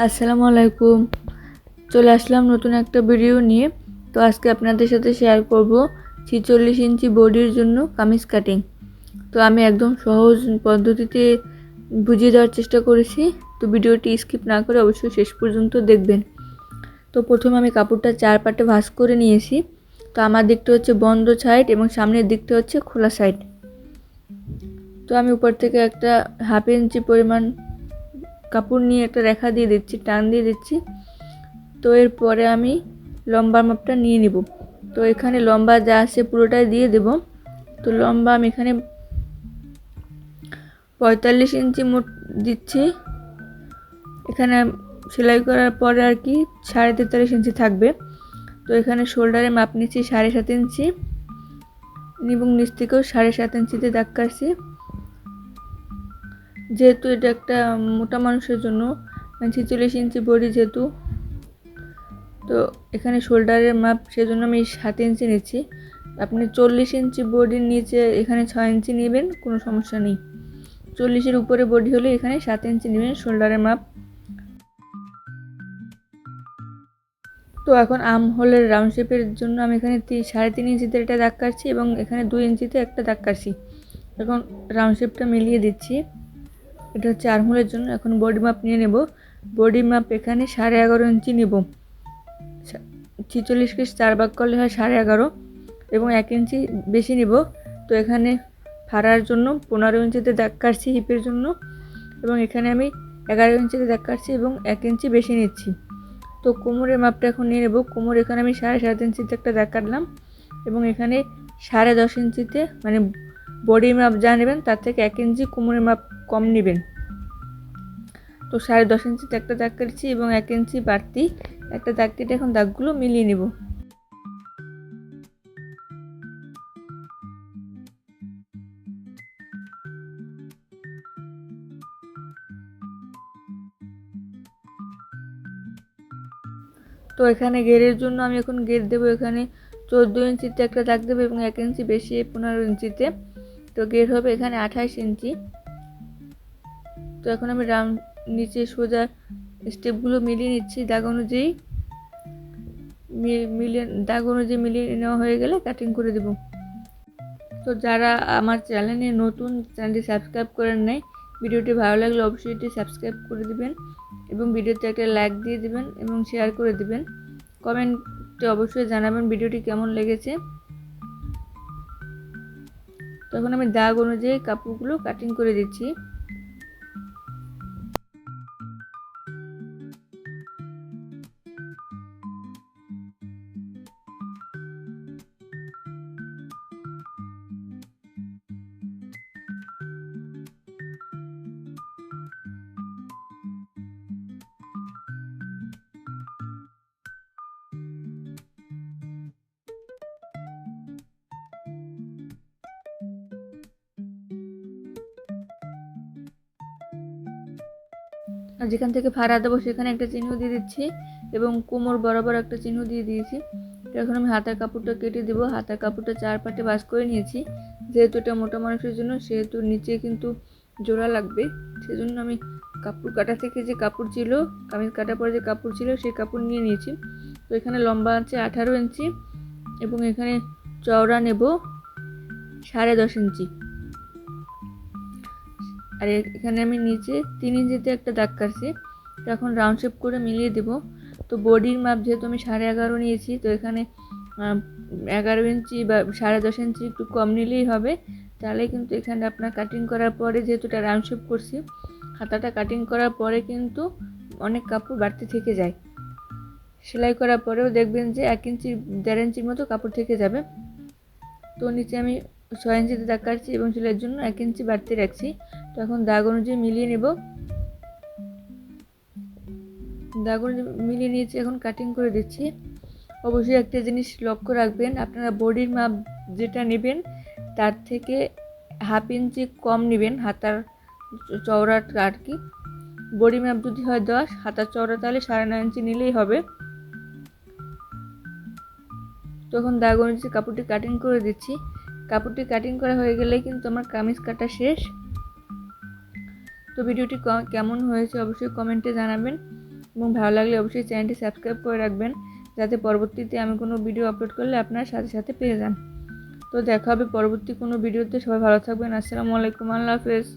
আসসালামু আলাইকুম। চলে আসলাম নতুন একটা ভিডিও নিয়ে। তো আজকে আপনাদের সাথে শেয়ার করব 46 ইঞ্চি বডির জন্য কামিজ কাটিং। তো আমি একদম সহজ পদ্ধতিতে বুঝিয়ে দেওয়ার চেষ্টা করেছি। তো ভিডিওটি স্কিপ না করে অবশ্যই শেষ পর্যন্ত দেখবেন। তো প্রথমে আমি কাপড়টা 4 পার্টে ভাঁজ করে নিয়েছি। তো আমার দিকটা হচ্ছে বন্ধ সাইড এবং সামনের দিকটা হচ্ছে খোলা সাইড। তো আমি উপর থেকে একটা হাফ ইঞ্চি পরিমাণ কাপড় নিয়ে একটা রেখা দিয়ে দিচ্ছি, টান দিয়ে দিচ্ছি। তো এরপরে আমি লম্বার মাপটা নিয়ে নিব। তো এখানে লম্বা যা আছে পুরোটাই দিয়ে দেব। তো লম্বা আমি এখানে 45 ইঞ্চি মোট দিচ্ছি। এখানে সেলাই করার পরে আর কি 43.5 ইঞ্চি থাকবে। তো এখানে শোল্ডারে মাপ নিচ্ছি 7.5 ইঞ্চি এবং নিচ থেকেও 7.5 ইঞ্চিতে দাগ কাটছি। যেহেতু এটা একটা মোটা মানুষের জন্য, 46 ইঞ্চি বডি যেহেতু, তো এখানে শোল্ডারের মাপ সেজন্য আমি 7 ইঞ্চি নিচ্ছি। আপনি 40 ইঞ্চি বডির নিচে এখানে 6 ইঞ্চি নেবেন, কোনো সমস্যা নেই। 40-এর উপরে বডি হলে এখানে 7 ইঞ্চি নেবেন শোল্ডারের মাপ। তো এখন আর্ম হোলের রাউন্ড শেপের জন্য আমি এখানে 3.5 ইঞ্চিতে একটা দাগ কাটছি এবং এখানে 2 ইঞ্চিতে একটা দাগ কাটছি। এখন রাউন্ড শেপটা মিলিয়ে দিচ্ছি। এটা হচ্ছে আর্ম হোলের জন্য। এখন বডি মাপ নিয়ে নেব। বডি মাপ এখানে 11.5 ইঞ্চি নেব। 46কে 4 ভাগ করলে হয় 11.5 এবং 1 ইঞ্চি বেশি নিব। তো এখানে ফাড়ার জন্য 15 ইঞ্চিতে দাগ কাটছি হিপের জন্য, এবং এখানে আমি 11 ইঞ্চিতে দাগ কাটছি এবং 1 ইঞ্চি বেশি নিচ্ছি। তো কোমরের মাপটা এখন নিয়ে নেব। কোমর এখানে আমি 7.5 ইঞ্চিতে একটা দাগ কাটলাম এবং এখানে 10.5 ইঞ্চিতে, মানে বডি মাপ যা নেবেন তার থেকে 1 ইঞ্চি কোমরের মাপ কম নেবেন। তো 10.5 ইঞ্চিতে একটা দাগ কাটছি এবং 1 ইঞ্চি বাড়তি একটা দাগ কেটে এখন দাগগুলো মিলিয়ে নেব। তো এখানে ঘেরের জন্য আমি এখন ঘের দেবো। এখানে 14 ইঞ্চিতে একটা দাগ দেবো এবং 1 ইঞ্চি বেশি 15 ইঞ্চিতে। তো ঘের হবে এখানে 28 ইঞ্চি। তো এখন আমি নিচে সোজা স্টেপগুলো মিলিয়ে নিচ্ছি। দাগ অনুযায়ী মিলিয়ে নেওয়া হয়ে গেলে কাটিং করে দেব। তো যারা আমার চ্যানেলে নতুন, চ্যানেলটি সাবস্ক্রাইব করেন নাই, ভিডিওটি ভালো লাগলে অবশ্যই এটি সাবস্ক্রাইব করে দিবেন এবং ভিডিওতে একটা লাইক দিয়ে দিবেন এবং শেয়ার করে দিবেন। কমেন্টে অবশ্যই জানাবেন ভিডিওটি কেমন লেগেছে। তখন আমি দাগ অনুযায়ী কাপড়গুলো কাটিং করে দিচ্ছি। আর যেখান থেকে ফাড়া দেবো সেখানে একটা চিহ্ন দিয়ে দিচ্ছি এবং কোমর বরাবর একটা চিহ্ন দিয়ে দিয়েছি। তো এখন আমি হাতার কাপড়টা কেটে দেবো। হাতার কাপড়টা 4 পার্টে ভাঁজ করে নিয়েছি। যেহেতু এটা মোটা মানুষের জন্য, সেহেতু নিচে কিন্তু জোড়া লাগবে। সেজন্য আমি কাপড় কাটা থেকে যে কাপড় ছিল, কামিজ কাটার পরে যে কাপড় ছিল সেই কাপড় নিয়ে নিয়েছি। তো এখানে লম্বা আছে 18 ইঞ্চি এবং এখানে চওড়া নেব 10.5 ইঞ্চি। আর এখানে আমি নিচে 3 ইঞ্চিতে একটা দাগ কাটছি। তো এখন রাউন্ড শেপ করে মিলিয়ে দেব। তো বডির মাপ যেহেতু আমি 11.5 নিয়েছি, তো এখানে 11 ইঞ্চি বা 10.5 ইঞ্চি একটু কম নিলেই হবে। তাহলে কিন্তু এখানে আপনার কাটিং করার পরে, যেহেতু এটা রাউন্ড শেপ করছি, হাতাটা কাটিং করার পরে কিন্তু অনেক কাপড় বাড়তি থেকে যায়। সেলাই করার পরেও দেখবেন যে 1 ইঞ্চি 1.5 ইঞ্চির মতো কাপড় থেকে যাবে। তো নিচে আমি 6 ইঞ্চিতে দাগ কাটছি এবং সেলাইয়ের জন্য 1 ইঞ্চি বাড়তি রাখছি। তো এখন দাগ অনুযায়ী মিলিয়ে নেব। দাগ অনুযায়ী মিলিয়ে নিয়েছি, এখন কাটিং করে দিচ্ছি। অবশ্যই একটা জিনিস লক্ষ্য রাখবেন, আপনারা বডির মাপ যেটা নেবেন তার থেকে 1/2 ইঞ্চি কম নেবেন হাতার চওড়াটা আর কি। বডি মাপ যদি হয় 10, হাতার চওড়া তাহলে 9.5 ইঞ্চি নিলেই হবে। তখন দাগ অনুযায়ী কাপড়টি কাটিং করে দিচ্ছি। কাপড়টি কাটিং করা হয়ে গেলে কিন্তু আমার কামিজ কাটা শেষ। তো ভিডিওটি কেমন হয়েছে অবশ্যই কমেন্টে জানাবেন এবং ভালো লাগলে অবশ্যই চ্যানেলটি সাবস্ক্রাইব করে রাখবেন, যাতে পরবর্তীতে আমি কোনো ভিডিও আপলোড করলে আপনারা সাথে সাথে পেয়ে যান। তো দেখা হবে পরবর্তী কোনো ভিডিওতে। সবাই ভালো থাকবেন। আসসালামু আলাইকুম, আল্লাহ হাফেজ।